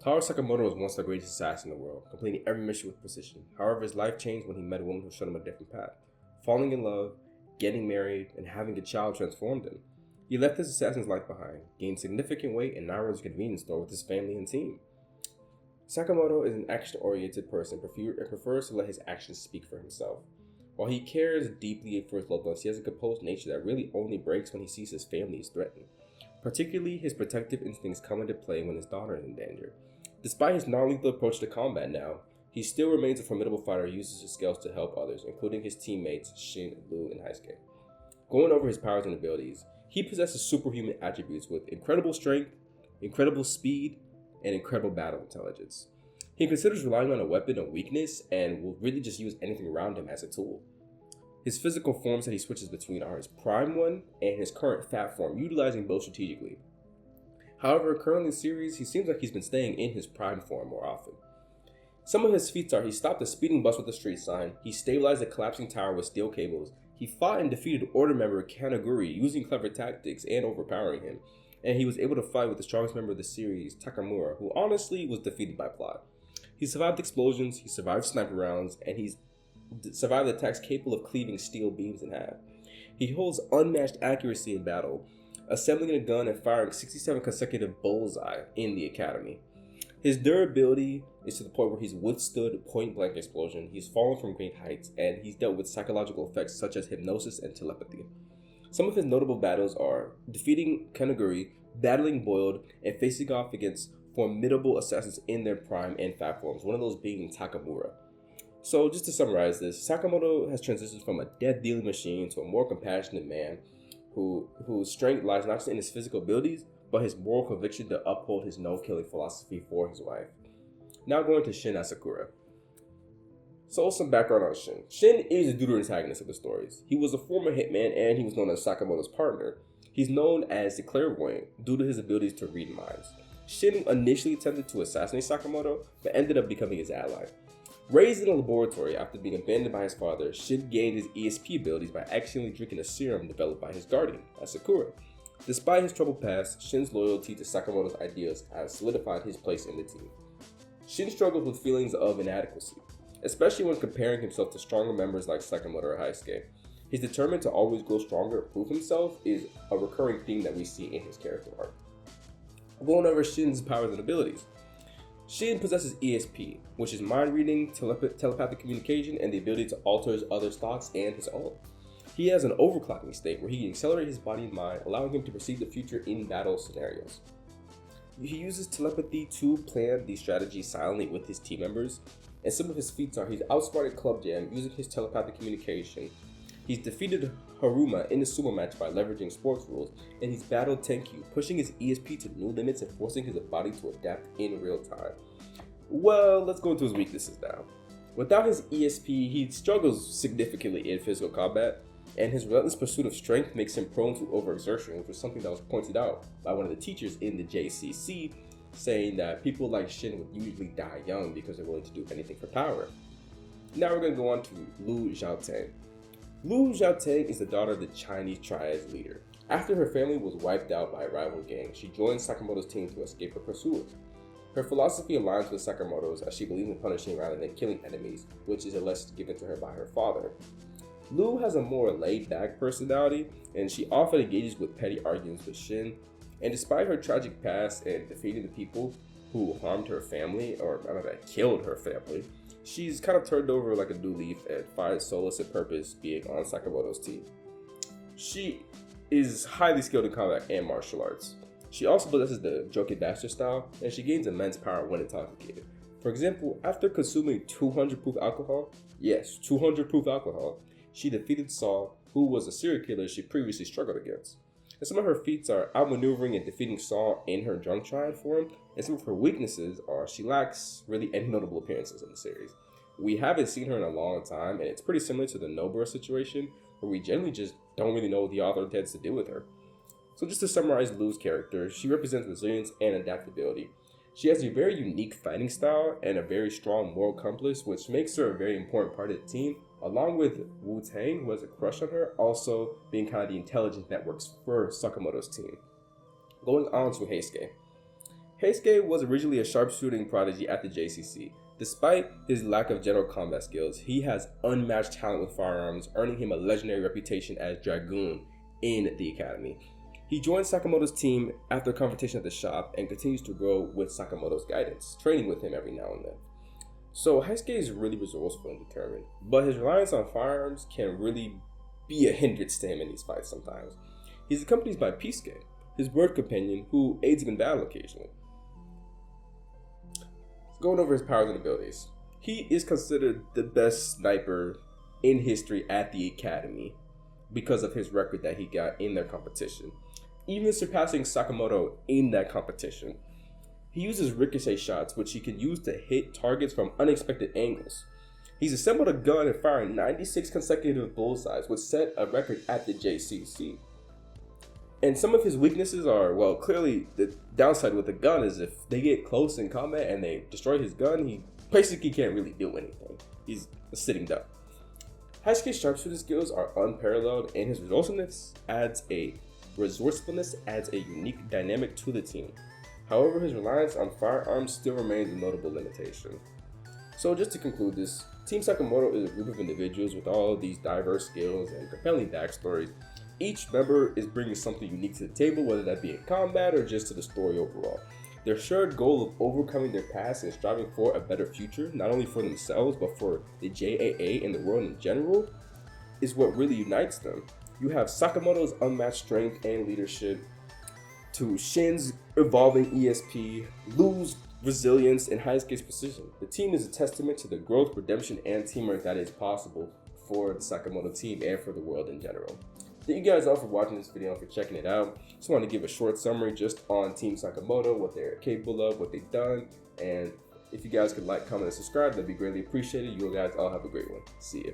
Taru Sakamoto was once the greatest assassin in the world, completing every mission with precision. However, his life changed when he met a woman who showed him a different path. Falling in love, getting married, and having a child transformed him. He left his assassin's life behind, gained significant weight, and now runs a convenience store with his family and team. Sakamoto is an action-oriented person and prefers to let his actions speak for himself. While he cares deeply for his loved ones, he has a composed nature that really only breaks when he sees his family is threatened. Particularly, his protective instincts come into play when his daughter is in danger. Despite his non-lethal approach to combat now, he still remains a formidable fighter who uses his skills to help others, including his teammates Shin, Lu, and Heisuke. Going over his powers and abilities, he possesses superhuman attributes with incredible strength, incredible speed, and incredible battle intelligence. He considers relying on a weapon a weakness and will really just use anything around him as a tool. His physical forms that he switches between are his prime one and his current fat form, utilizing both strategically. However, currently in the series, he seems like he's been staying in his prime form more often. Some of his feats are: he stopped a speeding bus with a street sign, he stabilized a collapsing tower with steel cables, he fought and defeated Order member Kanaguri using clever tactics and overpowering him, and he was able to fight with the strongest member of the series, Takamura, who honestly was defeated by plot. He survived explosions, he survived sniper rounds, and he's survived attacks capable of cleaving steel beams in half. He holds unmatched accuracy in battle, assembling a gun and firing 67 consecutive bullseye in the academy. His durability is to the point where he's withstood point-blank explosion, he's fallen from great heights, and he's dealt with psychological effects such as hypnosis and telepathy. Some of his notable battles are defeating Kanaguri, battling Boiled, and facing off against formidable assassins in their prime and fat forms, one of those being Takamura. So just to summarize this, Sakamoto has transitioned from a death-dealing machine to a more compassionate man whose strength lies not just in his physical abilities, but his moral conviction to uphold his no-killing philosophy for his wife. Now going to Shin Asakura. So some background on Shin. Shin is the deuter antagonist of the stories. He was a former hitman and he was known as Sakamoto's partner. He's known as the clairvoyant due to his abilities to read minds. Shin initially attempted to assassinate Sakamoto, but ended up becoming his ally. Raised in a laboratory after being abandoned by his father, Shin gained his ESP abilities by accidentally drinking a serum developed by his guardian, Asakura. Despite his troubled past, Shin's loyalty to Sakamoto's ideas has solidified his place in the team. Shin struggles with feelings of inadequacy, especially when comparing himself to stronger members like Sakamoto or Heisuke. He's determined to always grow stronger and prove himself is a recurring theme that we see in his character arc. Going over Shin's powers and abilities. Shin possesses ESP, which is mind reading, telepathic communication, and the ability to alter his others' thoughts and his own. He has an overclocking state where he can accelerate his body and mind, allowing him to perceive the future in battle scenarios. He uses telepathy to plan these strategies silently with his team members, and some of his feats are: he's outsmarted Club Jam using his telepathic communication, he's defeated Haruma in a sumo match by leveraging sports rules, and he's battled Tenkyu, pushing his ESP to new limits and forcing his body to adapt in real time. Well, let's go into his weaknesses now. Without his ESP, he struggles significantly in physical combat, and his relentless pursuit of strength makes him prone to overexertion, which was something that was pointed out by one of the teachers in the JCC, saying that people like Shin would usually die young because they're willing to do anything for power. Now we're going to go on to Lu Xiaoteng. Lu Xiaoteng is the daughter of the Chinese Triad's leader. After her family was wiped out by a rival gang, she joined Sakamoto's team to escape her pursuers. Her philosophy aligns with Sakamoto's, as she believes in punishing rather than killing enemies, which is a lesson given to her by her father. Lu has a more laid-back personality, and she often engages with petty arguments with Shin, and despite her tragic past and defeating the people who harmed her family, or rather killed her family, she's kind of turned over like a new leaf and finds solace and purpose being on Sakamoto's team. She is highly skilled in combat and martial arts. She also possesses the Joki Bastard style, and she gains immense power when intoxicated. For example, after consuming 200 proof alcohol, yes, 200 proof alcohol, she defeated Saul, who was a serial killer she previously struggled against. And some of her feats are outmaneuvering and defeating Saul in her drunk triad form, and some of her weaknesses are she lacks really any notable appearances in the series. We haven't seen her in a long time, and it's pretty similar to the Nobara situation, where we generally just don't really know what the author intends to do with her. So just to summarize Lu's character, she represents resilience and adaptability. She has a very unique fighting style and a very strong moral compass, which makes her a very important part of the team, along with Wu Tang, who has a crush on her, also being kind of the intelligence networks for Sakamoto's team. Going on to Heisuke. Heisuke was originally a sharpshooting prodigy at the JCC. Despite his lack of general combat skills, he has unmatched talent with firearms, earning him a legendary reputation as Dragoon in the academy. He joined Sakamoto's team after a confrontation at the shop and continues to grow with Sakamoto's guidance, training with him every now and then. So Heisuke is really resourceful and determined, but his reliance on firearms can really be a hindrance to him in these fights sometimes. He's accompanied by Pisuke, his bird companion, who aids him in battle occasionally. Going over his powers and abilities. He is considered the best sniper in history at the academy because of his record that he got in their competition, even surpassing Sakamoto in that competition. He uses ricochet shots, which he can use to hit targets from unexpected angles. He's assembled a gun and fired 96 consecutive bullseyes, which set a record at the JCC. And some of his weaknesses are, well, clearly the downside with the gun is if they get close in combat and they destroy his gun, he basically can't really do anything. He's a sitting duck. Heisuke's sharpshooting skills are unparalleled, and his resourcefulness adds a unique dynamic to the team. However, his reliance on firearms still remains a notable limitation. So just to conclude this, Team Sakamoto is a group of individuals with all of these diverse skills and compelling backstories. Each member is bringing something unique to the table, whether that be in combat or just to the story overall. Their shared goal of overcoming their past and striving for a better future, not only for themselves, but for the JAA and the world in general, is what really unites them. You have Sakamoto's unmatched strength and leadership, to Shin's evolving ESP, Lu's resilience, and Heisuke's precision. The team is a testament to the growth, redemption, and teamwork that is possible for the Sakamoto team and for the world in general. Thank you guys all for watching this video and for checking it out. Just want to give a short summary just on Team Sakamoto, what they're capable of, what they've done, and if you guys could like, comment, and subscribe, that'd be greatly appreciated. You guys all have a great one. See ya.